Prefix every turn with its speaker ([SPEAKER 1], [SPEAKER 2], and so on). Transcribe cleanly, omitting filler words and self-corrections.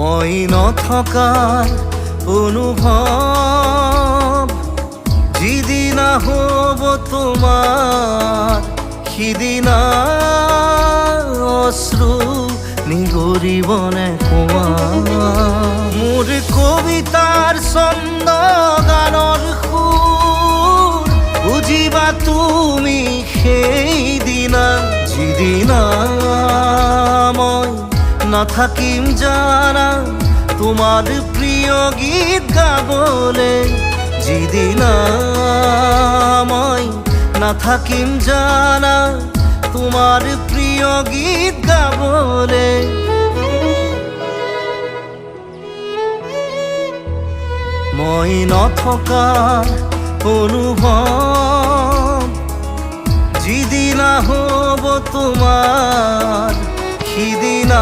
[SPEAKER 1] মই নথকাৰ অনুভৱ যিদিনা হ'ব তোমাৰ সিদিনা অশ্ৰু নিগৰিবনে কোৱা মোৰ কবিতাৰ ছন্দ গানৰ সুৰ বুজিবা তুমি সেইদিনা যিদিনা মই নাথাকিম জানা তোমার প্রিয় গীত গাবলে যিদিনা মই নাথাকিম জানা তোমার প্রিয় গীত গাবলে মই নথকাৰ অনুভৱ যিদিনা হ'ব তোমাৰ সিদিনা